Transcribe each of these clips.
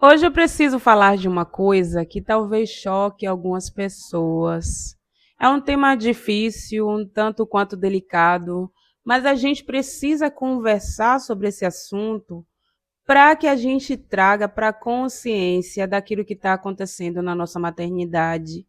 Hoje eu preciso falar de uma coisa que talvez choque algumas pessoas. É um tema difícil, um tanto quanto delicado, mas a gente precisa conversar sobre esse assunto para que a gente traga para a consciência daquilo que está acontecendo na nossa maternidade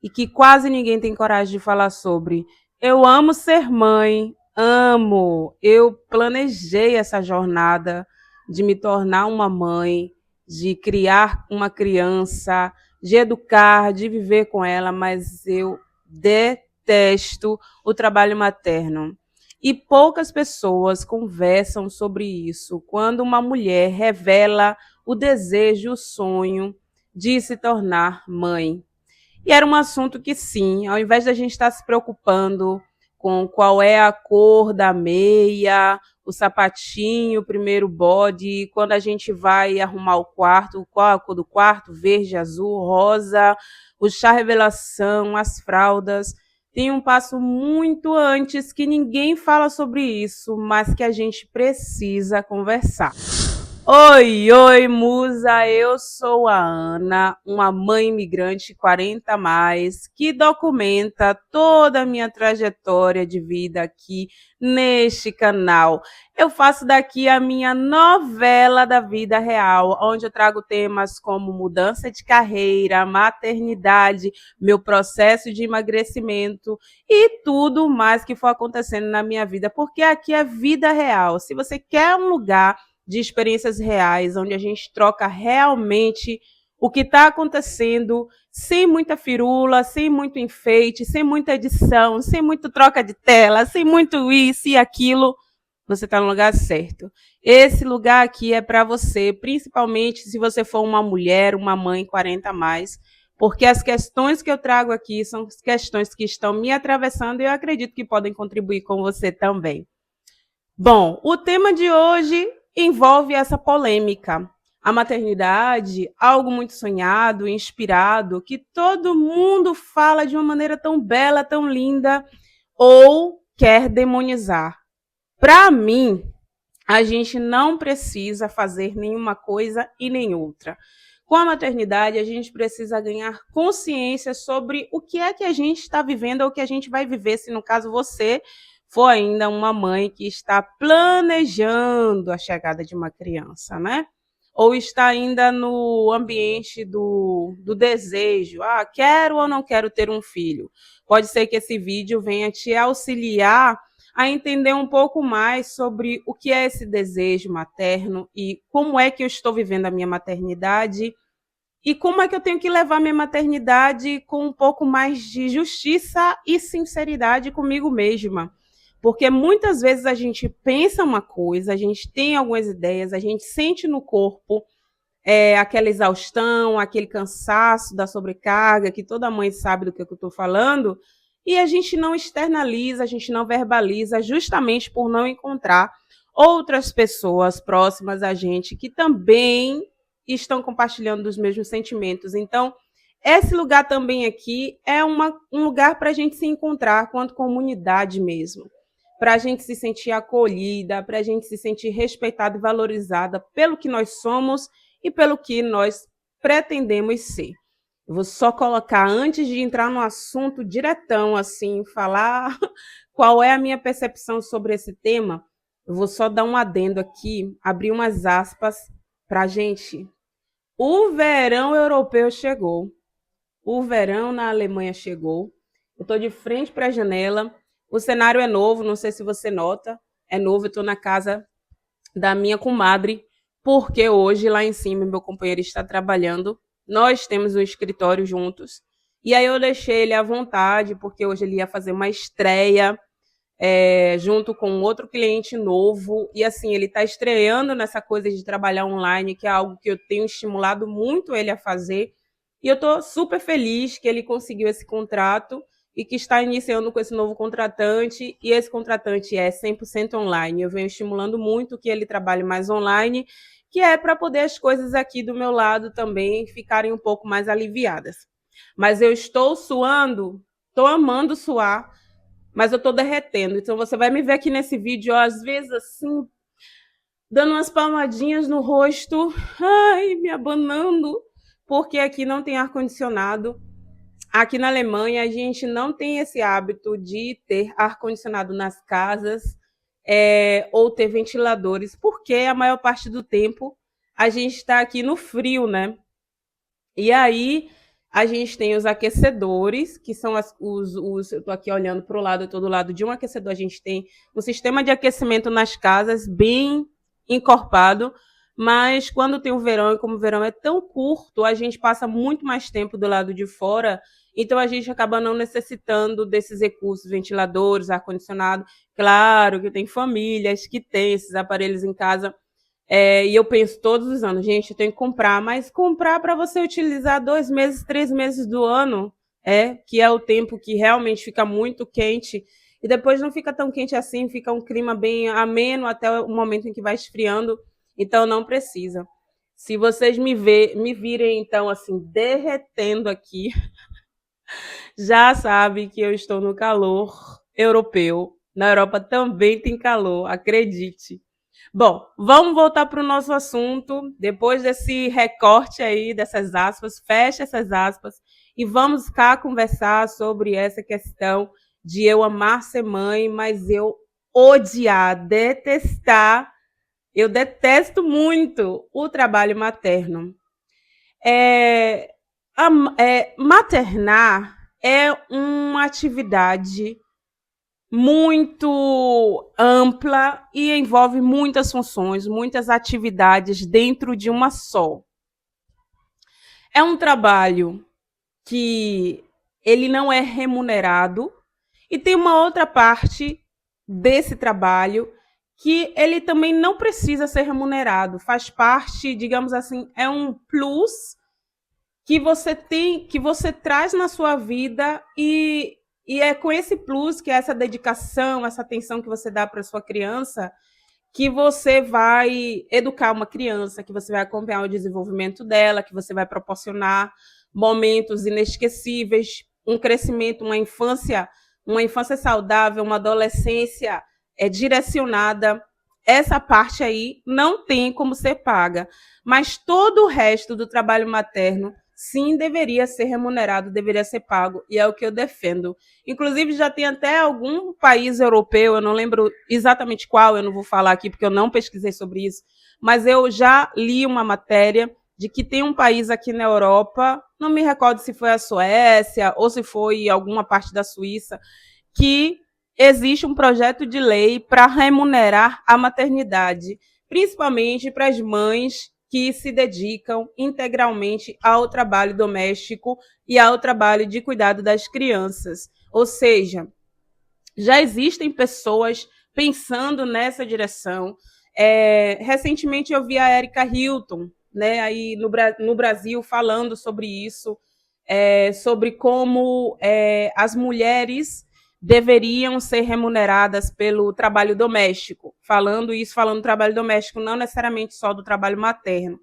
e que quase ninguém tem coragem de falar sobre. Eu amo ser mãe, amo. Eu planejei essa jornada de me tornar uma mãe, de criar uma criança, de educar, de viver com ela, mas eu detesto o trabalho materno. E poucas pessoas conversam sobre isso quando uma mulher revela o desejo, o sonho de se tornar mãe. E era um assunto que, sim, ao invés da gente estar se preocupando com qual é a cor da meia, o sapatinho, o primeiro bode, quando a gente vai arrumar o quarto, qual a cor do quarto, verde, azul, rosa, o chá revelação, as fraldas, tem um passo muito antes que ninguém fala sobre isso, mas que a gente precisa conversar. Oi, oi, musa, eu sou a Ana, uma mãe imigrante 40 a mais, que documenta toda a minha trajetória de vida aqui neste canal. Eu faço daqui a minha novela da vida real, onde eu trago temas como mudança de carreira, maternidade, meu processo de emagrecimento e tudo mais que for acontecendo na minha vida, porque aqui é vida real. Se você quer um lugar de experiências reais, onde a gente troca realmente o que está acontecendo, sem muita firula, sem muito enfeite, sem muita edição, sem muito troca de tela, sem muito isso e aquilo, você está no lugar certo. Esse lugar aqui é para você, principalmente se você for uma mulher, uma mãe 40 a mais, porque as questões que eu trago aqui são questões que estão me atravessando e eu acredito que podem contribuir com você também. Bom, o tema de hoje envolve essa polêmica. A maternidade, algo muito sonhado, inspirado, que todo mundo fala de uma maneira tão bela, tão linda, ou quer demonizar. Para mim, a gente não precisa fazer nenhuma coisa e nem outra. Com a maternidade, a gente precisa ganhar consciência sobre o que é que a gente está vivendo ou o que a gente vai viver, se no caso você for ainda uma mãe que está planejando a chegada de uma criança, né? Ou está ainda no ambiente do desejo. Ah, quero ou não quero ter um filho? Pode ser que esse vídeo venha te auxiliar a entender um pouco mais sobre o que é esse desejo materno e como é que eu estou vivendo a minha maternidade e como é que eu tenho que levar minha maternidade com um pouco mais de justiça e sinceridade comigo mesma. Porque muitas vezes a gente pensa uma coisa, a gente tem algumas ideias, a gente sente no corpo aquela exaustão, aquele cansaço da sobrecarga, que toda mãe sabe do que eu estou falando, e a gente não externaliza, a gente não verbaliza, justamente por não encontrar outras pessoas próximas a gente que também estão compartilhando dos mesmos sentimentos. Então, esse lugar também aqui é um lugar para a gente se encontrar quanto comunidade mesmo, para a gente se sentir acolhida, para a gente se sentir respeitada e valorizada pelo que nós somos e pelo que nós pretendemos ser. Eu vou só colocar, antes de entrar no assunto diretão, assim, falar qual é a minha percepção sobre esse tema, eu vou só dar um adendo aqui, abrir umas aspas para a gente. O verão europeu chegou. O verão na Alemanha chegou. Eu estou de frente para a janela. O cenário é novo, não sei se você nota. É novo, eu estou na casa da minha comadre, porque hoje lá em cima meu companheiro está trabalhando. Nós temos um escritório juntos. E aí eu deixei ele à vontade, porque hoje ele ia fazer uma estreia junto com outro cliente novo. E assim, ele está estreando nessa coisa de trabalhar online, que é algo que eu tenho estimulado muito ele a fazer. E eu estou super feliz que ele conseguiu esse contrato e que está iniciando com esse novo contratante, e esse contratante é 100% online. Eu venho estimulando muito que ele trabalhe mais online, que é para poder as coisas aqui do meu lado também ficarem um pouco mais aliviadas. Mas eu estou suando, estou amando suar, mas eu estou derretendo. Então você vai me ver aqui nesse vídeo, ó, às vezes assim, dando umas palmadinhas no rosto, ai, me abanando, porque aqui não tem ar-condicionado. Aqui na Alemanha, a gente não tem esse hábito de ter ar-condicionado nas casas, ou ter ventiladores, porque a maior parte do tempo a gente está aqui no frio, né? E aí a gente tem os aquecedores, que são eu estou aqui olhando para o lado, eu estou do lado de um aquecedor, a gente tem um sistema de aquecimento nas casas bem encorpado, mas quando tem o verão, e como o verão é tão curto, a gente passa muito mais tempo do lado de fora, então a gente acaba não necessitando desses recursos, ventiladores, ar-condicionado. Claro que tem famílias que têm esses aparelhos em casa, e eu penso todos os anos, gente, eu tenho que comprar, mas comprar para você utilizar 2 meses, 3 meses do ano, que é o tempo que realmente fica muito quente, e depois não fica tão quente assim, fica um clima bem ameno até o momento em que vai esfriando, então não precisa. Se vocês me virem, então, assim, derretendo aqui, já sabe que eu estou no calor europeu. Na Europa também tem calor, acredite. Bom, vamos voltar para o nosso assunto. Depois desse recorte aí, dessas aspas, fecha essas aspas e vamos cá conversar sobre essa questão de eu amar ser mãe, mas eu odiar, detestar. Eu detesto muito o trabalho materno. É, Maternar é uma atividade muito ampla e envolve muitas funções, muitas atividades dentro de uma só. É um trabalho que ele não é remunerado e tem uma outra parte desse trabalho que ele também não precisa ser remunerado, faz parte, digamos assim, é um plus que você tem, que você traz na sua vida e é com esse plus, que é essa dedicação, essa atenção que você dá para sua criança, que você vai educar uma criança, que você vai acompanhar o desenvolvimento dela, que você vai proporcionar momentos inesquecíveis, um crescimento, uma infância saudável, uma adolescência direcionada. Essa parte aí não tem como ser paga, mas todo o resto do trabalho materno sim deveria ser remunerado, deveria ser pago, e é o que eu defendo. Inclusive, já tem até algum país europeu, eu não lembro exatamente qual, eu não vou falar aqui porque eu não pesquisei sobre isso, mas eu já li uma matéria de que tem um país aqui na Europa, não me recordo se foi a Suécia ou se foi alguma parte da Suíça, que existe um projeto de lei para remunerar a maternidade, principalmente para as mães que se dedicam integralmente ao trabalho doméstico e ao trabalho de cuidado das crianças. Ou seja, já existem pessoas pensando nessa direção. Recentemente eu vi a Erika Hilton, né, aí no Brasil, falando sobre isso, sobre como as mulheres deveriam ser remuneradas pelo trabalho doméstico. Falando do trabalho doméstico, não necessariamente só do trabalho materno.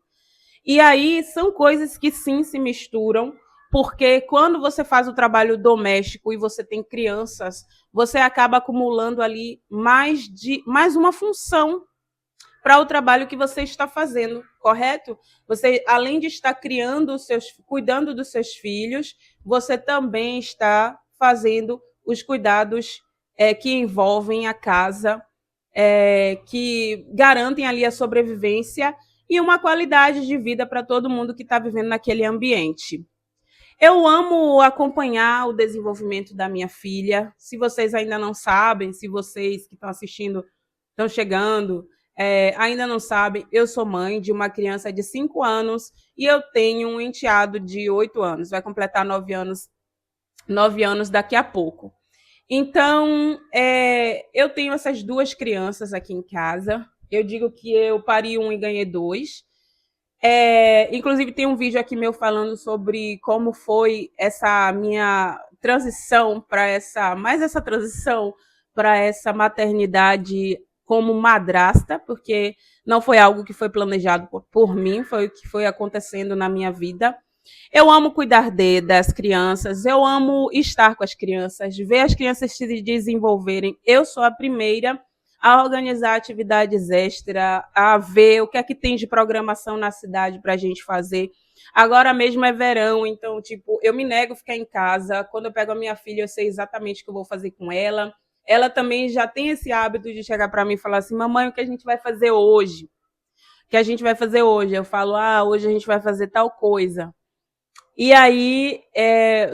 E aí são coisas que sim se misturam, porque quando você faz o trabalho doméstico e você tem crianças, você acaba acumulando ali mais uma função para o trabalho que você está fazendo, correto? Você, além de estar cuidando dos seus filhos, você também está fazendo os cuidados que envolvem a casa, que garantem ali a sobrevivência e uma qualidade de vida para todo mundo que está vivendo naquele ambiente. Eu amo acompanhar o desenvolvimento da minha filha. Se vocês ainda não sabem, se vocês que estão assistindo estão chegando, ainda não sabem, eu sou mãe de uma criança de 5 anos e eu tenho um enteado de 8 anos. Vai completar 9 anos daqui a pouco. Então, eu tenho essas duas crianças aqui em casa. Eu digo que eu pari um e ganhei dois. Inclusive, tem um vídeo aqui meu falando sobre como foi essa minha transição para essa transição para essa maternidade como madrasta, porque não foi algo que foi planejado por mim, foi o que foi acontecendo na minha vida. Eu amo cuidar das crianças, eu amo estar com as crianças, ver as crianças se desenvolverem. Eu sou a primeira a organizar atividades extra, a ver o que é que tem de programação na cidade para a gente fazer. Agora mesmo é verão, então, tipo, eu me nego a ficar em casa. Quando eu pego a minha filha, eu sei exatamente o que eu vou fazer com ela. Ela também já tem esse hábito de chegar para mim e falar assim: mamãe, o que a gente vai fazer hoje? O que a gente vai fazer hoje? Eu falo: hoje a gente vai fazer tal coisa. E aí,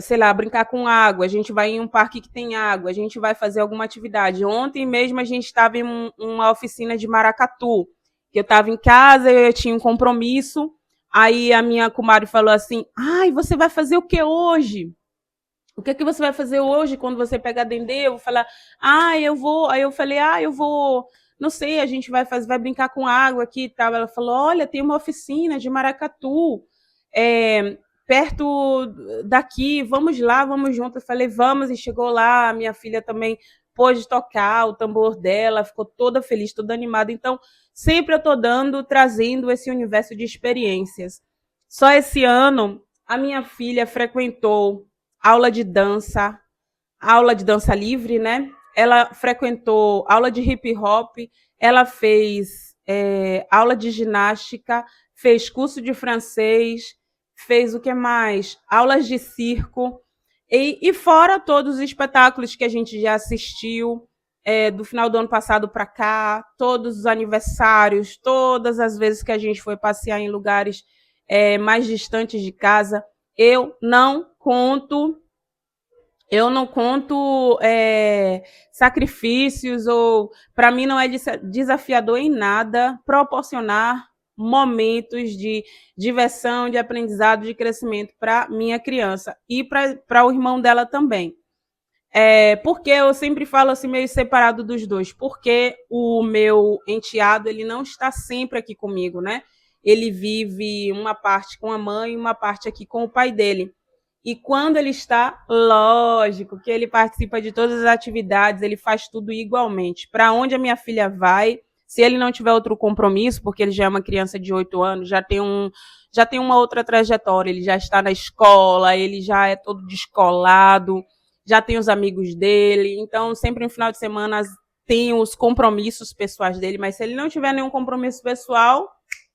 sei lá, brincar com água, a gente vai em um parque que tem água, a gente vai fazer alguma atividade. Ontem mesmo a gente estava em uma oficina de maracatu, que eu estava em casa, eu tinha um compromisso, aí a minha comadre falou assim: ai, você vai fazer o que hoje? O que você vai fazer hoje quando você pegar dendê? Eu vou falar: eu vou. Aí eu falei: eu vou, não sei, a gente vai brincar com água aqui e tal. Ela falou: olha, tem uma oficina de maracatu. É, perto daqui, vamos lá, vamos juntos. Eu falei: vamos, e chegou lá, minha filha também pôde tocar o tambor dela, ficou toda feliz, toda animada. Então, sempre eu estou trazendo esse universo de experiências. Só esse ano, a minha filha frequentou aula de dança livre, né? Ela frequentou aula de hip hop, ela fez aula de ginástica, fez curso de francês, fez o que mais? Aulas de circo, e fora todos os espetáculos que a gente já assistiu, do final do ano passado para cá, todos os aniversários, todas as vezes que a gente foi passear em lugares mais distantes de casa. Eu não conto sacrifícios, ou para mim não é desafiador em nada proporcionar momentos de diversão, de aprendizado, de crescimento para minha criança e para o irmão dela também. Porque eu sempre falo assim, meio separado dos dois, porque o meu enteado, ele não está sempre aqui comigo, né? Ele vive uma parte com a mãe e uma parte aqui com o pai dele. E quando ele está, lógico que ele participa de todas as atividades, ele faz tudo igualmente. Para onde a minha filha vai, se ele não tiver outro compromisso, porque ele já é uma criança de 8 anos, já tem uma outra trajetória, ele já está na escola, ele já é todo descolado, já tem os amigos dele, então sempre no final de semana tem os compromissos pessoais dele, mas se ele não tiver nenhum compromisso pessoal,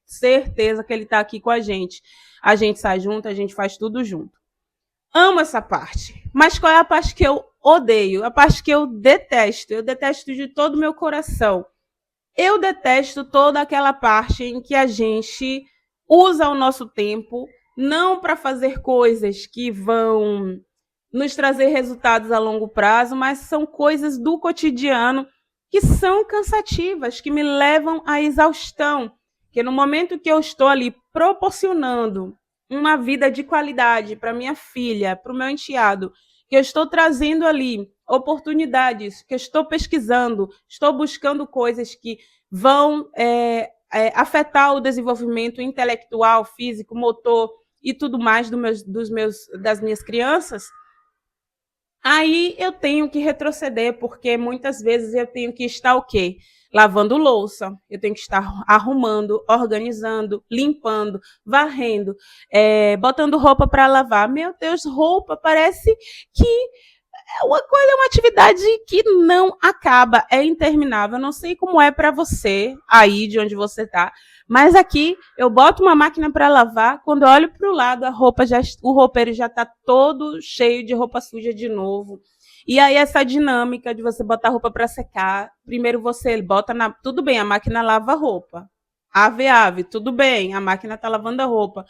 certeza que ele está aqui com a gente. A gente sai junto, a gente faz tudo junto. Amo essa parte. Mas qual é a parte que eu odeio? A parte que eu detesto. Eu detesto de todo o meu coração. Eu detesto toda aquela parte em que a gente usa o nosso tempo não para fazer coisas que vão nos trazer resultados a longo prazo, mas são coisas do cotidiano que são cansativas, que me levam à exaustão. Que no momento que eu estou ali proporcionando uma vida de qualidade para minha filha, para o meu enteado, que eu estou trazendo ali oportunidades, que eu estou pesquisando, estou buscando coisas que vão afetar o desenvolvimento intelectual, físico, motor e tudo mais das minhas crianças, aí eu tenho que retroceder, porque muitas vezes eu tenho que estar o quê? Lavando louça, eu tenho que estar arrumando, organizando, limpando, varrendo, botando roupa para lavar. Meu Deus, roupa parece que é uma atividade que não acaba, é interminável. Eu não sei como é para você, aí de onde você está, mas aqui eu boto uma máquina para lavar, quando eu olho para o lado, o roupeiro já está todo cheio de roupa suja de novo. E aí essa dinâmica de você botar roupa para secar, primeiro você bota tudo bem, a máquina lava a roupa. Ave, tudo bem, a máquina está lavando a roupa.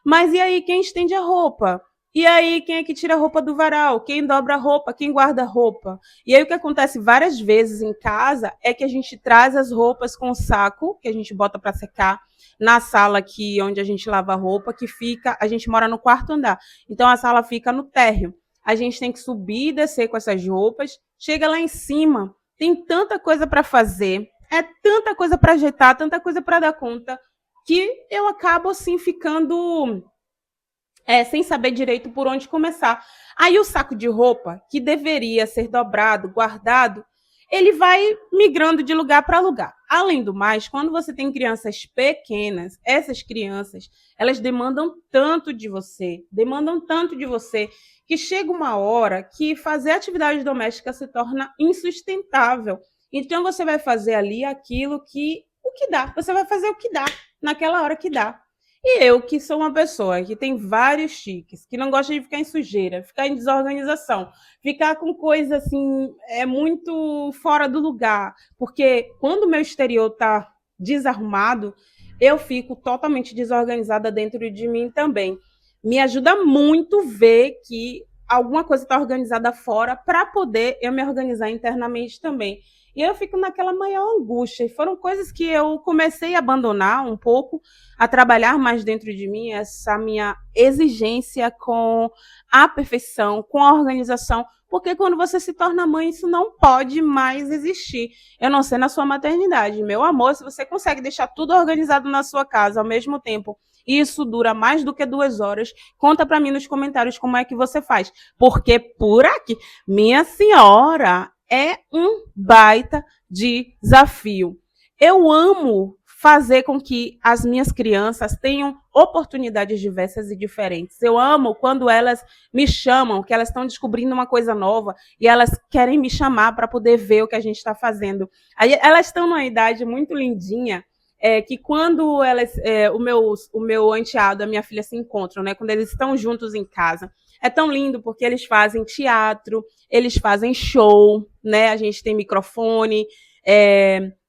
Mas e aí quem estende a roupa? E aí, quem é que tira a roupa do varal? Quem dobra a roupa? Quem guarda a roupa? E aí, o que acontece várias vezes em casa é que a gente traz as roupas com o saco, que a gente bota para secar, na sala aqui onde a gente lava a roupa, que fica, a gente mora no quarto andar. Então, a sala fica no térreo. A gente tem que subir e descer com essas roupas. Chega lá em cima, tem tanta coisa para fazer, é tanta coisa para ajeitar, tanta coisa para dar conta, que eu acabo, assim, ficando sem saber direito por onde começar. Aí o saco de roupa, que deveria ser dobrado, guardado, ele vai migrando de lugar para lugar. Além do mais, quando você tem crianças pequenas, essas crianças, elas demandam tanto de você, que chega uma hora que fazer atividade doméstica se torna insustentável. Então você vai fazer ali aquilo que o que dá. Você vai fazer o que dá naquela hora que dá. E eu, que sou uma pessoa que tem vários tiques, que não gosta de ficar em sujeira, ficar em desorganização, ficar com coisa assim, é muito fora do lugar, porque quando o meu exterior tá desarrumado, eu fico totalmente desorganizada dentro de mim também. Me ajuda muito ver que alguma coisa está organizada fora para poder eu me organizar internamente também. E eu fico naquela maior angústia. E foram coisas que eu comecei a abandonar um pouco, a trabalhar mais dentro de mim, essa minha exigência com a perfeição, com a organização, porque quando você se torna mãe, isso não pode mais existir. Eu não sei na sua maternidade, meu amor, se você consegue deixar tudo organizado na sua casa ao mesmo tempo, e isso dura mais do que 2 horas, conta para mim nos comentários como é que você faz. Porque por aqui, minha senhora, é um baita desafio. Eu amo fazer com que as minhas crianças tenham oportunidades diversas e diferentes. Eu amo quando elas me chamam, que elas estão descobrindo uma coisa nova e elas querem me chamar para poder ver o que a gente está fazendo. Aí, elas estão numa idade muito lindinha, que quando elas, o meu enteado e a minha filha se encontram, né, quando eles estão juntos em casa, é tão lindo porque eles fazem teatro, eles fazem show, né? A gente tem microfone,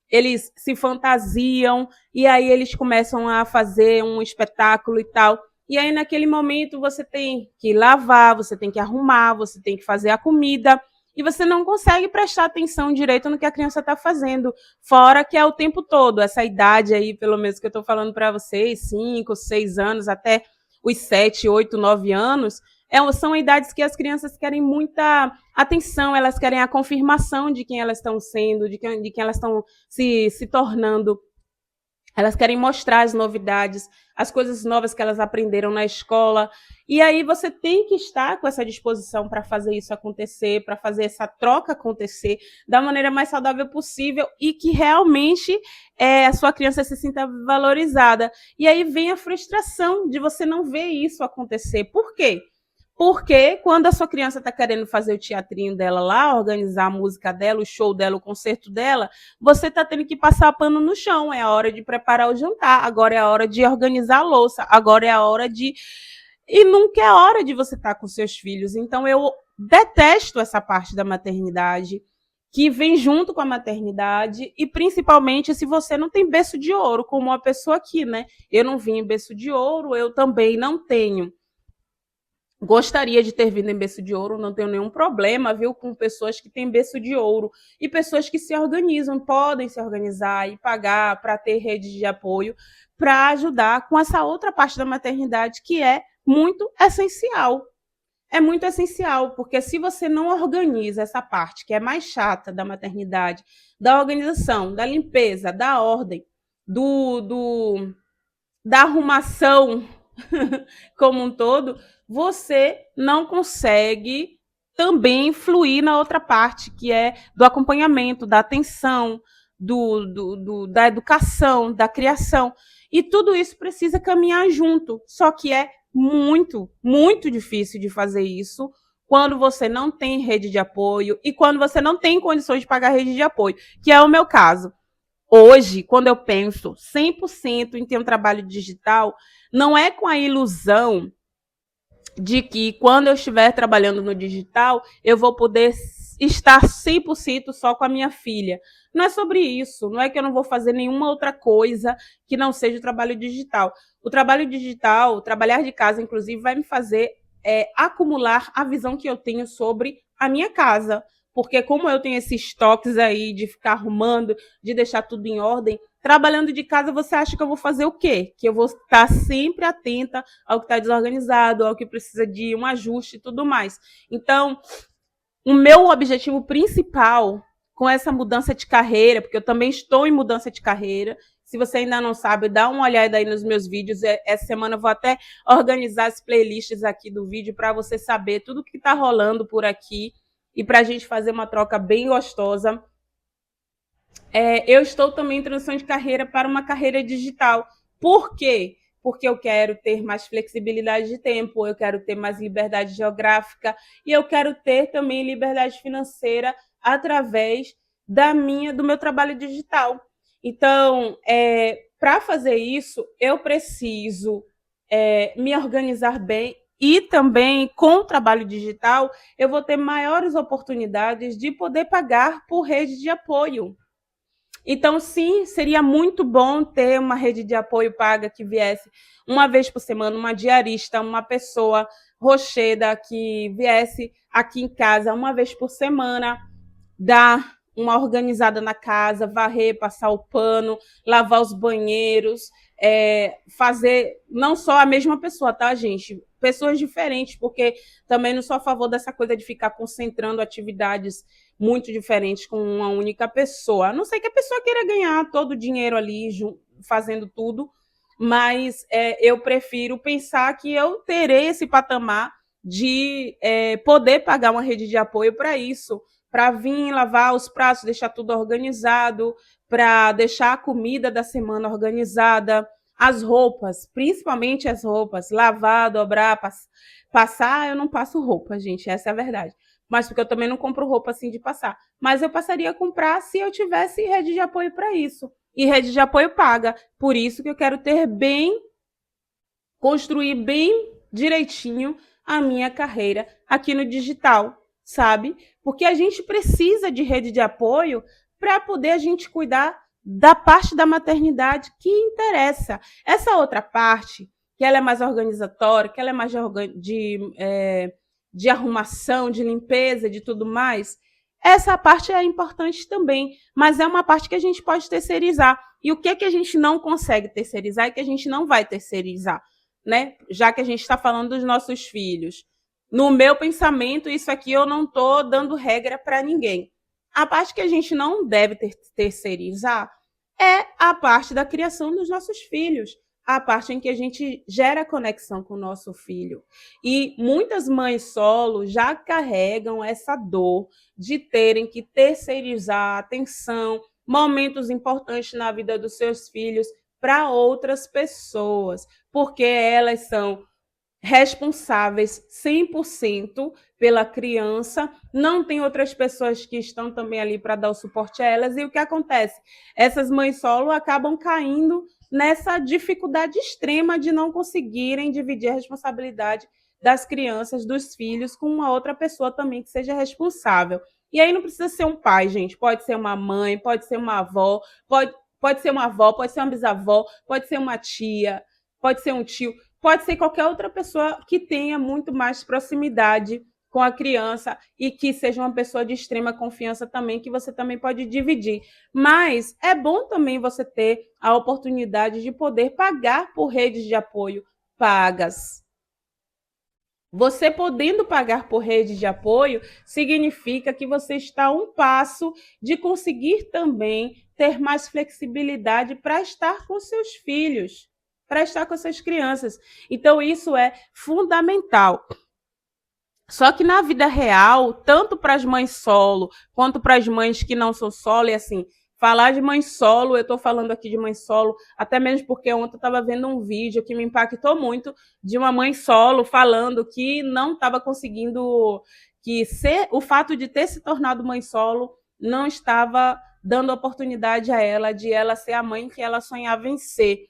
eles se fantasiam e aí eles começam a fazer um espetáculo e tal. E aí, naquele momento, você tem que lavar, você tem que arrumar, você tem que fazer a comida e você não consegue prestar atenção direito no que a criança está fazendo, fora que é o tempo todo, essa idade aí, pelo menos que eu estou falando para vocês, 5, 6 anos, até os 7, 8, 9 anos, são idades que as crianças querem muita atenção, elas querem a confirmação de quem elas estão sendo, de quem elas estão se tornando. Elas querem mostrar as novidades, as coisas novas que elas aprenderam na escola. E aí você tem que estar com essa disposição para fazer isso acontecer, para fazer essa troca acontecer da maneira mais saudável possível e que realmente a sua criança se sinta valorizada. E aí vem a frustração de você não ver isso acontecer. Por quê? Porque quando a sua criança está querendo fazer o teatrinho dela lá, organizar a música dela, o show dela, o concerto dela, você está tendo que passar pano no chão. É a hora de preparar o jantar, agora é a hora de organizar a louça, agora é a hora de. E nunca é hora de você estar com seus filhos. Então eu detesto essa parte da maternidade que vem junto com a maternidade e principalmente se você não tem berço de ouro, como uma pessoa aqui, né? Eu não vim em berço de ouro, eu também não tenho. Gostaria de ter vindo em berço de ouro, não tenho nenhum problema, viu, com pessoas que têm berço de ouro e pessoas que se organizam, podem se organizar e pagar para ter rede de apoio para ajudar com essa outra parte da maternidade que é muito essencial. É muito essencial, porque se você não organiza essa parte que é mais chata da maternidade, da organização, da limpeza, da ordem, da arrumação como um todo, você não consegue também fluir na outra parte, que é do acompanhamento, da atenção, da educação, da criação. E tudo isso precisa caminhar junto. Só que é muito, muito difícil de fazer isso quando você não tem rede de apoio e quando você não tem condições de pagar rede de apoio, que é o meu caso. Hoje, quando eu penso 100% em ter um trabalho digital, não é com a ilusão de que quando eu estiver trabalhando no digital, eu vou poder estar 100% só com a minha filha. Não é sobre isso, não é que eu não vou fazer nenhuma outra coisa que não seja o trabalho digital. O trabalho digital, trabalhar de casa, inclusive, vai me fazer acumular a visão que eu tenho sobre a minha casa. Porque como eu tenho esses toques aí de ficar arrumando, de deixar tudo em ordem, trabalhando de casa, você acha que eu vou fazer o quê? Que eu vou estar sempre atenta ao que está desorganizado, ao que precisa de um ajuste e tudo mais. Então, o meu objetivo principal com essa mudança de carreira, porque eu também estou em mudança de carreira, se você ainda não sabe, dá uma olhada aí nos meus vídeos. Essa semana eu vou até organizar as playlists aqui do vídeo para você saber tudo que está rolando por aqui e para a gente fazer uma troca bem gostosa. Eu estou também em transição de carreira para uma carreira digital. Por quê? Porque eu quero ter mais flexibilidade de tempo, eu quero ter mais liberdade geográfica e eu quero ter também liberdade financeira através do meu trabalho digital. Então, para fazer isso, eu preciso me organizar bem e também com o trabalho digital eu vou ter maiores oportunidades de poder pagar por rede de apoio. Então, sim, seria muito bom ter uma rede de apoio paga que viesse uma vez por semana, uma diarista, uma pessoa rocheda que viesse aqui em casa uma vez por semana, dar uma organizada na casa, varrer, passar o pano, lavar os banheiros, fazer não só a mesma pessoa, tá, gente? Pessoas diferentes, porque também não sou a favor dessa coisa de ficar concentrando atividades muito diferentes com uma única pessoa. A não ser que a pessoa queira ganhar todo o dinheiro ali fazendo tudo, mas eu prefiro pensar que eu terei esse patamar de poder pagar uma rede de apoio para isso, para vir lavar os pratos, deixar tudo organizado, para deixar a comida da semana organizada, as roupas, principalmente as roupas, lavar, dobrar, passar, eu não passo roupa, gente, essa é a verdade. Mas porque eu também não compro roupa assim de passar. Mas eu passaria a comprar se eu tivesse rede de apoio para isso. E rede de apoio paga. Por isso que eu quero ter construir bem direitinho a minha carreira aqui no digital, sabe? Porque a gente precisa de rede de apoio para poder a gente cuidar da parte da maternidade que interessa. Essa outra parte, que ela é mais organizatória, que ela é mais de arrumação, de limpeza, de tudo mais, essa parte é importante também, mas é uma parte que a gente pode terceirizar. E o que a gente não consegue terceirizar e que a gente não vai terceirizar? Né? Já que a gente está falando dos nossos filhos. No meu pensamento, isso aqui eu não estou dando regra para ninguém. A parte que a gente não deve terceirizar é a parte da criação dos nossos filhos, a parte em que a gente gera conexão com o nosso filho. E muitas mães solo já carregam essa dor de terem que terceirizar a atenção, momentos importantes na vida dos seus filhos para outras pessoas, porque elas são responsáveis 100% pela criança, não tem outras pessoas que estão também ali para dar o suporte a elas, e o que acontece? Essas mães solo acabam caindo nessa dificuldade extrema de não conseguirem dividir a responsabilidade das crianças, dos filhos, com uma outra pessoa também que seja responsável. E aí não precisa ser um pai, gente, pode ser uma mãe, pode ser uma avó, pode ser uma avó, pode ser uma bisavó, pode ser uma tia, pode ser um tio, pode ser qualquer outra pessoa que tenha muito mais proximidade com a criança e que seja uma pessoa de extrema confiança também, que você também pode dividir. Mas é bom também você ter a oportunidade de poder pagar por redes de apoio pagas. Você podendo pagar por rede de apoio, significa que você está a um passo de conseguir também ter mais flexibilidade para estar com seus filhos, para estar com essas crianças. Então, isso é fundamental. Só que na vida real, tanto para as mães solo, quanto para as mães que não são solo, e assim, falar de mãe solo, eu estou falando aqui de mãe solo, até mesmo porque ontem eu estava vendo um vídeo que me impactou muito, de uma mãe solo falando que não estava conseguindo, o fato de ter se tornado mãe solo não estava dando oportunidade a ela de ela ser a mãe que ela sonhava em ser.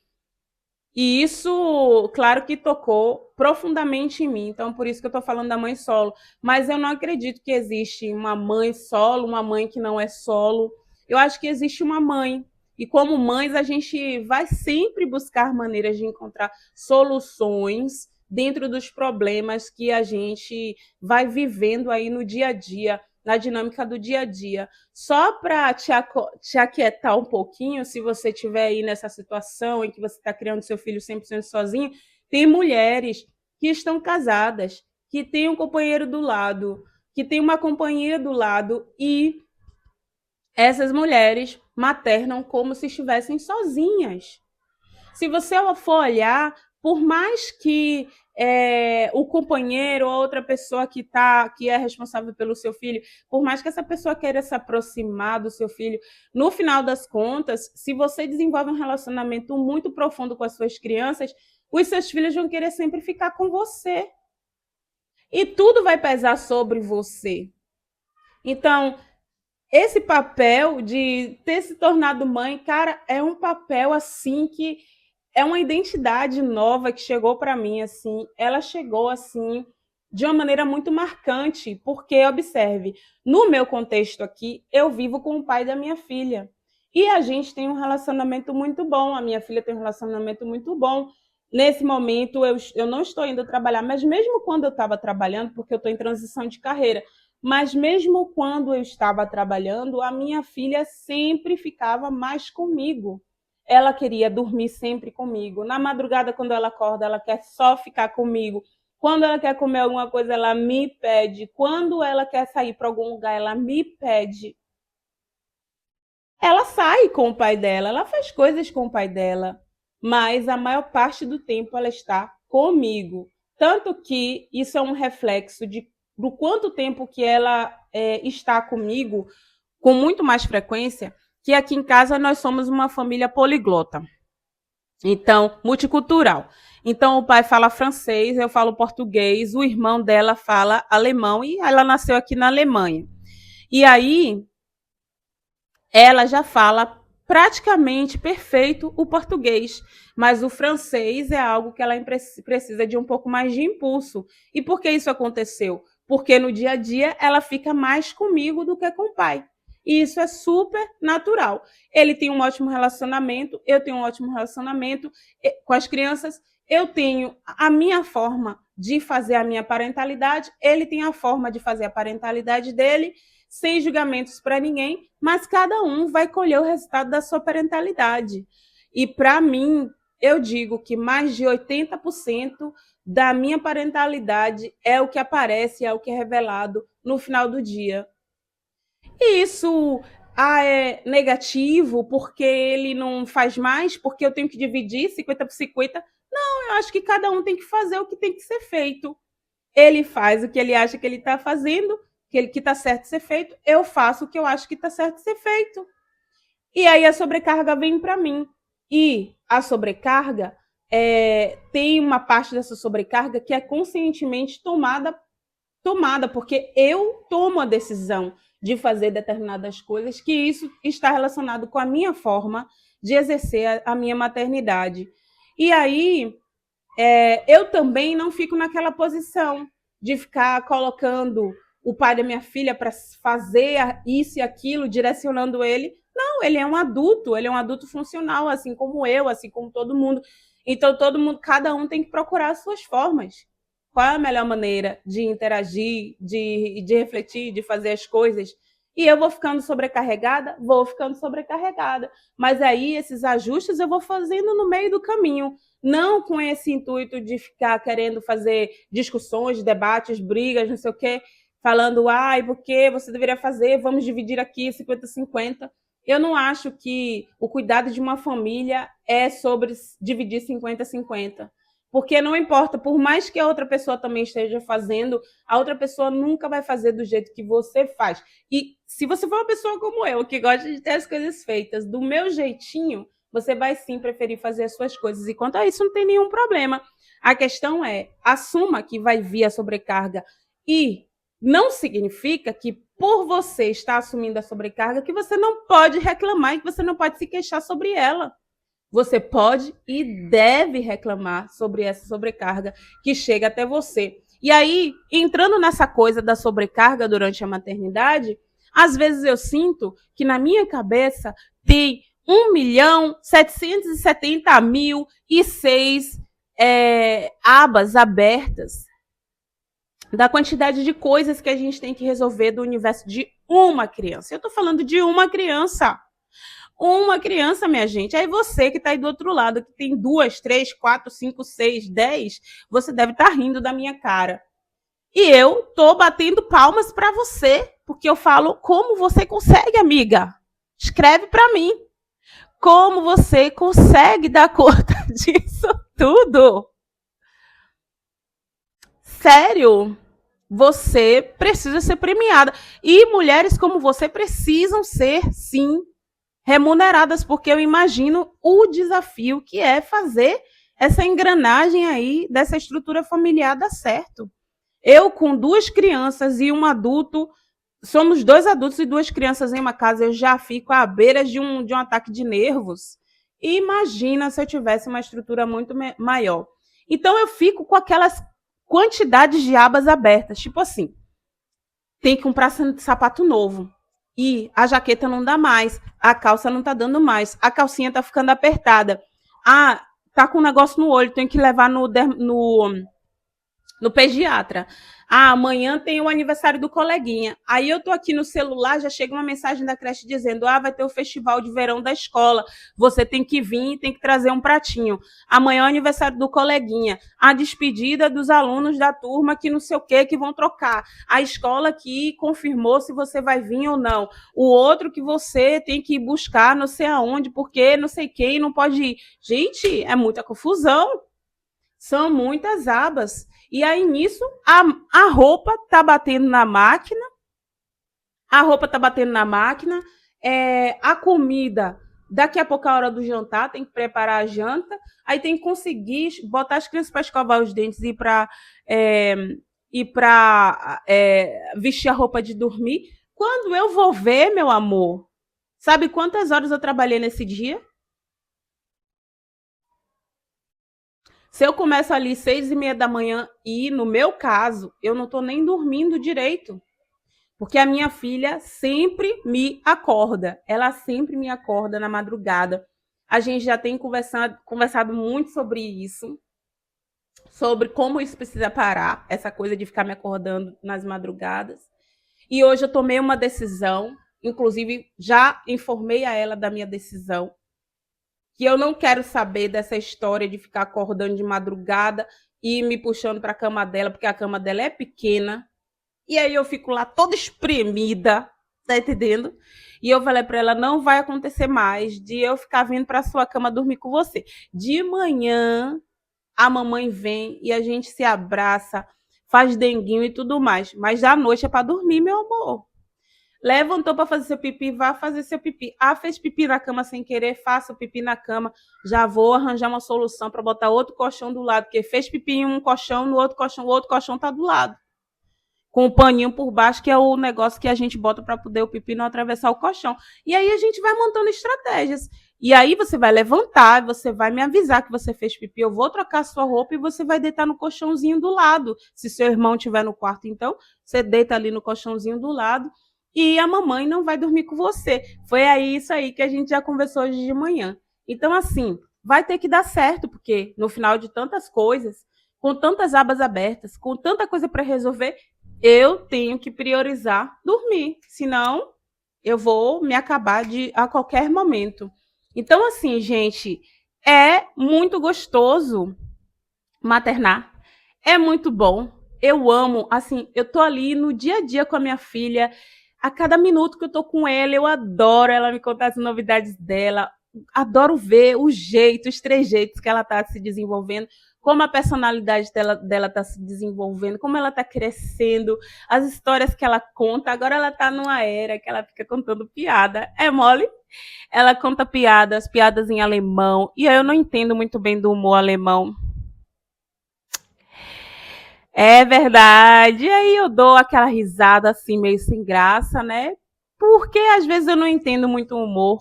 E isso, claro que tocou profundamente em mim, então por isso que eu estou falando da mãe solo. Mas eu não acredito que existe uma mãe solo, uma mãe que não é solo. Eu acho que existe uma mãe. E como mães, a gente vai sempre buscar maneiras de encontrar soluções dentro dos problemas que a gente vai vivendo aí no dia a dia, na dinâmica do dia a dia. Só para te aquietar um pouquinho, se você estiver aí nessa situação em que você está criando seu filho 100% sozinho, tem mulheres que estão casadas, que têm um companheiro do lado, que tem uma companhia do lado, e essas mulheres maternam como se estivessem sozinhas. Se você for olhar, por mais que o companheiro ou outra pessoa que é responsável pelo seu filho, por mais que essa pessoa queira se aproximar do seu filho, no final das contas, se você desenvolve um relacionamento muito profundo com as suas crianças, os seus filhos vão querer sempre ficar com você. E tudo vai pesar sobre você. Então, esse papel de ter se tornado mãe, cara, é um papel assim que é uma identidade nova que chegou para mim assim. Ela chegou assim de uma maneira muito marcante, porque observe, no meu contexto aqui, eu vivo com o pai da minha filha. E a gente tem um relacionamento muito bom, a minha filha tem um relacionamento muito bom. Nesse momento, eu não estou indo trabalhar, mas mesmo quando eu estava trabalhando, porque eu estou em transição de carreira, mas mesmo quando eu estava trabalhando, a minha filha sempre ficava mais comigo. Ela queria dormir sempre comigo. Na madrugada, quando ela acorda, ela quer só ficar comigo. Quando ela quer comer alguma coisa, ela me pede. Quando ela quer sair para algum lugar, ela me pede. Ela sai com o pai dela, ela faz coisas com o pai dela, mas a maior parte do tempo ela está comigo. Tanto que isso é um reflexo do quanto tempo que ela está comigo, com muito mais frequência, que aqui em casa nós somos uma família poliglota. Então, multicultural. Então, o pai fala francês, eu falo português, o irmão dela fala alemão e ela nasceu aqui na Alemanha. E aí, ela já fala praticamente perfeito o português, mas o francês é algo que ela precisa de um pouco mais de impulso. E por que isso aconteceu? Porque no dia a dia ela fica mais comigo do que com o pai. E isso é super natural. Ele tem um ótimo relacionamento, eu tenho um ótimo relacionamento com as crianças, eu tenho a minha forma de fazer a minha parentalidade, ele tem a forma de fazer a parentalidade dele, sem julgamentos para ninguém, mas cada um vai colher o resultado da sua parentalidade. E para mim, eu digo que mais de 80% da minha parentalidade é o que aparece, é o que é revelado no final do dia. E isso é negativo porque ele não faz mais, porque eu tenho que dividir 50 por 50. Não, eu acho que cada um tem que fazer o que tem que ser feito. Ele faz o que ele acha que ele está fazendo, que está certo de ser feito, eu faço o que eu acho que está certo de ser feito. E aí a sobrecarga vem para mim. E a sobrecarga, tem uma parte dessa sobrecarga que é conscientemente tomada, porque eu tomo a decisão de fazer determinadas coisas, que isso está relacionado com a minha forma de exercer a minha maternidade. E aí, eu também não fico naquela posição de ficar colocando o pai da minha filha para fazer isso e aquilo, direcionando ele. Não, ele é um adulto funcional, assim como eu, assim como todo mundo. Então, todo mundo, cada um tem que procurar as suas formas. Qual é a melhor maneira de interagir, de refletir, de fazer as coisas? E eu vou ficando sobrecarregada? Vou ficando sobrecarregada. Mas aí, esses ajustes eu vou fazendo no meio do caminho. Não com esse intuito de ficar querendo fazer discussões, debates, brigas, não sei o quê, falando, ai, porque você deveria fazer, vamos dividir aqui 50-50. Eu não acho que o cuidado de uma família é sobre dividir 50-50. Porque não importa, por mais que a outra pessoa também esteja fazendo, a outra pessoa nunca vai fazer do jeito que você faz. E se você for uma pessoa como eu, que gosta de ter as coisas feitas do meu jeitinho, você vai sim preferir fazer as suas coisas. E quanto a isso, não tem nenhum problema. A questão é, assuma que vai vir a sobrecarga e não significa que por você estar assumindo a sobrecarga, que você não pode reclamar e que você não pode se queixar sobre ela. Você pode e deve reclamar sobre essa sobrecarga que chega até você. E aí, entrando nessa coisa da sobrecarga durante a maternidade, às vezes eu sinto que na minha cabeça tem 1.770.006 abas abertas da quantidade de coisas que a gente tem que resolver do universo de uma criança. Eu estou falando de uma criança. Uma criança, minha gente. Aí você que está aí do outro lado, que tem 2, 3, 4, 5, 6, 10, você deve estar rindo da minha cara. E eu tô batendo palmas para você, porque eu falo como você consegue, amiga. Escreve para mim. Como você consegue dar conta disso tudo? Sério? Você precisa ser premiada. E mulheres como você precisam ser, sim, remuneradas, porque eu imagino o desafio que é fazer essa engrenagem aí dessa estrutura familiar dar certo. Eu, com 2 crianças e um adulto, somos dois adultos e duas crianças em uma casa, eu já fico à beira de um ataque de nervos. E imagina se eu tivesse uma estrutura muito maior. Então eu fico com aquelas quantidades de abas abertas, tipo assim, tem que comprar sapato novo. E a jaqueta não dá mais, a calça não tá dando mais, a calcinha tá ficando apertada. Ah, tá com um negócio no olho, tem que levar no pediatra. Ah, amanhã tem o aniversário do coleguinha. Aí eu tô aqui no celular, já chega uma mensagem da creche dizendo: ah, vai ter o festival de verão da escola. Você tem que vir e tem que trazer um pratinho. Amanhã é o aniversário do coleguinha. A despedida dos alunos da turma que não sei o que vão trocar. A escola que confirmou se você vai vir ou não. O outro que você tem que ir buscar não sei aonde, porque não sei quem não pode ir. Gente, é muita confusão. São muitas abas. E aí, nisso, a roupa tá batendo na máquina, a roupa tá batendo na máquina, a comida, daqui a pouco é a hora do jantar, tem que preparar a janta, aí tem que conseguir botar as crianças para escovar os dentes e para vestir a roupa de dormir. Quando eu vou ver, meu amor, sabe quantas horas eu trabalhei nesse dia? Se eu começo ali 6:30 da manhã e, no meu caso, eu não estou nem dormindo direito, porque a minha filha sempre me acorda. Ela sempre me acorda na madrugada. A gente já tem conversado muito sobre isso, sobre como isso precisa parar, essa coisa de ficar me acordando nas madrugadas. E hoje eu tomei uma decisão, inclusive já informei a ela da minha decisão, que eu não quero saber dessa história de ficar acordando de madrugada e me puxando para a cama dela, porque a cama dela é pequena. E aí eu fico lá toda espremida, tá entendendo? E eu falei para ela: não vai acontecer mais de eu ficar vindo para sua cama dormir com você. De manhã a mamãe vem e a gente se abraça, faz denguinho e tudo mais. Mas da noite é para dormir, meu amor. Levantou para fazer seu pipi, vá fazer seu pipi. Ah, fez pipi na cama sem querer, faça o pipi na cama. Já vou arranjar uma solução para botar outro colchão do lado, porque fez pipi em um colchão, no outro colchão tá do lado. Com o paninho por baixo, que é o negócio que a gente bota para poder o pipi não atravessar o colchão. E aí a gente vai montando estratégias. E aí você vai levantar, você vai me avisar que você fez pipi, eu vou trocar a sua roupa e você vai deitar no colchãozinho do lado. Se seu irmão estiver no quarto, então, você deita ali no colchãozinho do lado e a mamãe não vai dormir com você. Foi aí isso aí que a gente já conversou hoje de manhã. Então, assim, vai ter que dar certo, porque no final de tantas coisas, com tantas abas abertas, com tanta coisa para resolver, eu tenho que priorizar dormir, senão eu vou me acabar a qualquer momento. Então, assim, gente, é muito gostoso maternar, é muito bom. Eu amo, assim, eu tô ali no dia a dia com a minha filha, a cada minuto que eu tô com ela, eu adoro ela me contar as novidades dela, adoro ver o jeito, os trejeitos que ela tá se desenvolvendo, como a personalidade dela tá se desenvolvendo, como ela tá crescendo, as histórias que ela conta. Agora ela tá numa era que ela fica contando piada. É mole? Ela conta piadas em alemão, e eu não entendo muito bem do humor alemão. É verdade. E aí eu dou aquela risada assim, meio sem graça, né? Porque às vezes eu não entendo muito o humor,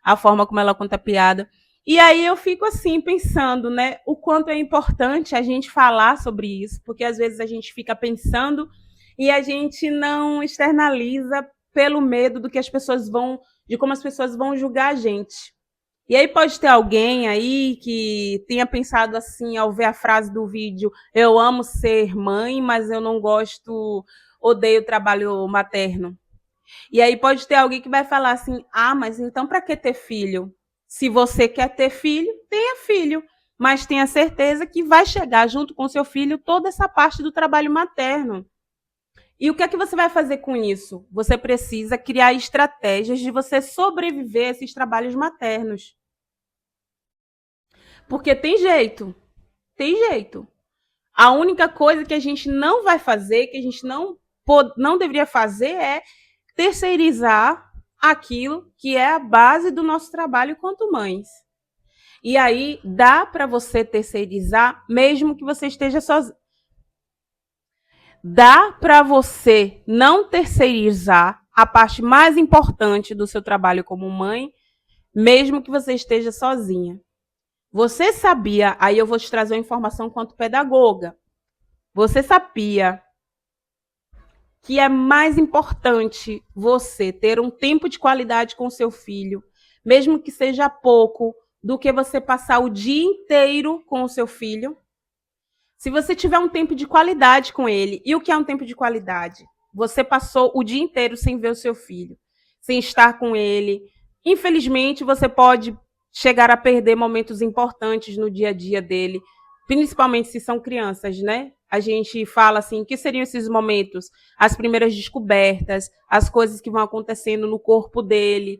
a forma como ela conta piada. E aí eu fico assim, pensando, né? O quanto é importante a gente falar sobre isso, porque às vezes a gente fica pensando e a gente não externaliza pelo medo do que as pessoas vão, de como as pessoas vão julgar a gente. E aí pode ter alguém aí que tenha pensado assim, ao ver a frase do vídeo: eu amo ser mãe, mas eu não gosto, odeio o trabalho materno. E aí pode ter alguém que vai falar assim: ah, mas então para que ter filho? Se você quer ter filho, tenha filho. Mas tenha certeza que vai chegar junto com seu filho toda essa parte do trabalho materno. E o que é que você vai fazer com isso? Você precisa criar estratégias de você sobreviver a esses trabalhos maternos. Porque tem jeito, tem jeito. A única coisa que a gente não vai fazer, que a gente não deveria fazer, é terceirizar aquilo que é a base do nosso trabalho quanto mães. E aí dá para você terceirizar, mesmo que você esteja sozinho. Dá para você não terceirizar a parte mais importante do seu trabalho como mãe, mesmo que você esteja sozinha. Você sabia, aí eu vou te trazer uma informação quanto pedagoga. Você sabia que é mais importante você ter um tempo de qualidade com seu filho, mesmo que seja pouco, do que você passar o dia inteiro com o seu filho? Se você tiver um tempo de qualidade com ele, e o que é um tempo de qualidade? Você passou o dia inteiro sem ver o seu filho, sem estar com ele. Infelizmente, você pode chegar a perder momentos importantes no dia a dia dele, principalmente se são crianças, né? A gente fala assim, que seriam esses momentos? As primeiras descobertas, as coisas que vão acontecendo no corpo dele,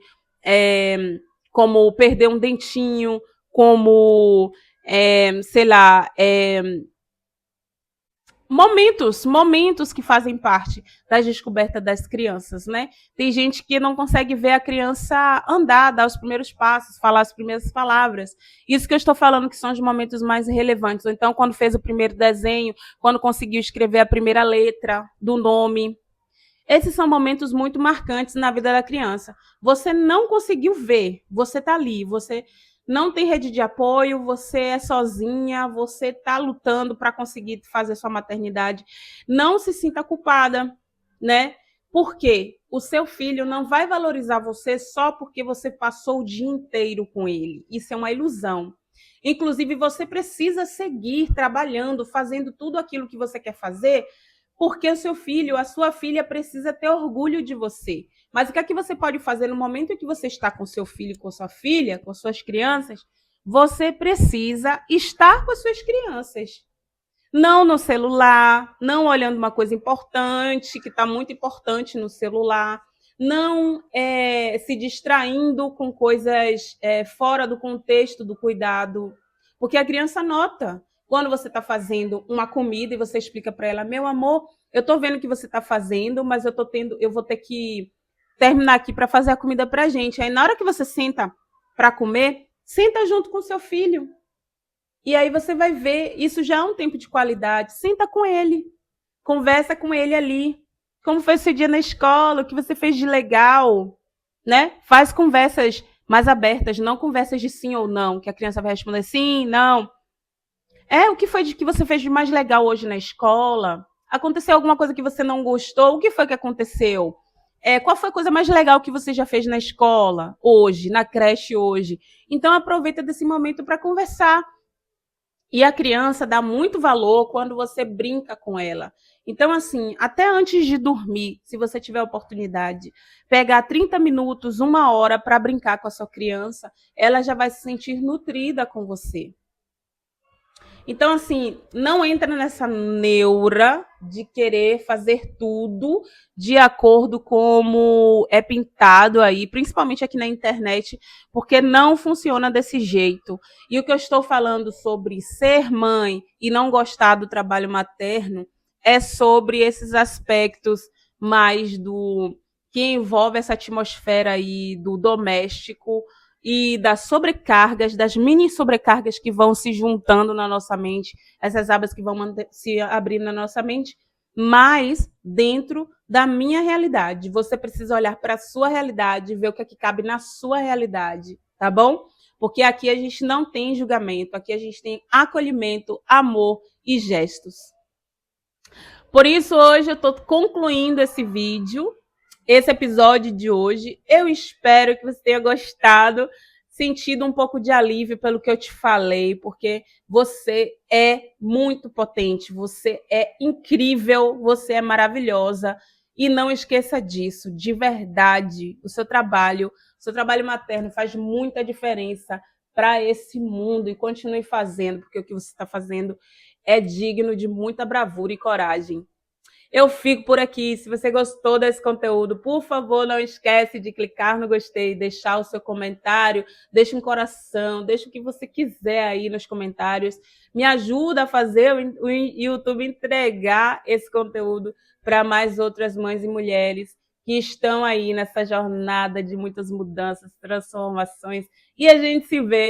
como perder um dentinho, como, sei lá, momentos que fazem parte da descoberta das crianças, né? Tem gente que não consegue ver a criança andar, dar os primeiros passos, falar as primeiras palavras. Isso que eu estou falando que são os momentos mais relevantes. Ou então, quando fez o primeiro desenho, quando conseguiu escrever a primeira letra do nome. Esses são momentos muito marcantes na vida da criança. Você não conseguiu ver, você está ali, você não tem rede de apoio, você é sozinha, você está lutando para conseguir fazer sua maternidade. Não se sinta culpada, né? Porque o seu filho não vai valorizar você só porque você passou o dia inteiro com ele. Isso é uma ilusão. Inclusive, você precisa seguir trabalhando, fazendo tudo aquilo que você quer fazer, porque o seu filho, a sua filha precisa ter orgulho de você. Mas o que é que você pode fazer no momento em que você está com seu filho, com sua filha, com suas crianças? Você precisa estar com as suas crianças. Não no celular, não olhando uma coisa importante, que está muito importante no celular, não se distraindo com coisas fora do contexto do cuidado, porque a criança nota. Quando você está fazendo uma comida e você explica para ela, meu amor, eu estou vendo o que você está fazendo, mas eu vou ter que terminar aqui para fazer a comida para a gente. Aí na hora que você senta para comer, senta junto com seu filho. E aí você vai ver, isso já é um tempo de qualidade. Senta com ele, conversa com ele ali. Como foi o seu dia na escola, o que você fez de legal, né? Faz conversas mais abertas, não conversas de sim ou não, que a criança vai responder sim, não. O que foi de que você fez de mais legal hoje na escola? Aconteceu alguma coisa que você não gostou? O que foi que aconteceu? Qual foi a coisa mais legal que você já fez na escola hoje, na creche hoje? Então aproveita desse momento para conversar. E a criança dá muito valor quando você brinca com ela. Então, assim, até antes de dormir, se você tiver oportunidade, pegar 30 minutos, 1 hora para brincar com a sua criança, ela já vai se sentir nutrida com você. Então, assim, não entra nessa neura de querer fazer tudo de acordo como é pintado aí, principalmente aqui na internet, porque não funciona desse jeito. E o que eu estou falando sobre ser mãe e não gostar do trabalho materno é sobre esses aspectos mais do que envolve essa atmosfera aí do doméstico, e das sobrecargas, das mini sobrecargas que vão se juntando na nossa mente, essas abas que vão se abrindo na nossa mente, mas dentro da minha realidade. Você precisa olhar para a sua realidade, ver o que é que cabe na sua realidade, tá bom? Porque aqui a gente não tem julgamento, aqui a gente tem acolhimento, amor e gestos. Por isso, hoje eu estou concluindo esse vídeo, esse episódio de hoje. Eu espero que você tenha gostado, sentido um pouco de alívio pelo que eu te falei, porque você é muito potente, você é incrível, você é maravilhosa. E não esqueça disso, de verdade, o seu trabalho materno faz muita diferença para esse mundo, e continue fazendo, porque o que você está fazendo é digno de muita bravura e coragem. Eu fico por aqui. Se você gostou desse conteúdo, por favor, não esquece de clicar no gostei, deixar o seu comentário, deixa um coração, deixa o que você quiser aí nos comentários. Me ajuda a fazer o YouTube entregar esse conteúdo para mais outras mães e mulheres que estão aí nessa jornada de muitas mudanças, transformações. E a gente se vê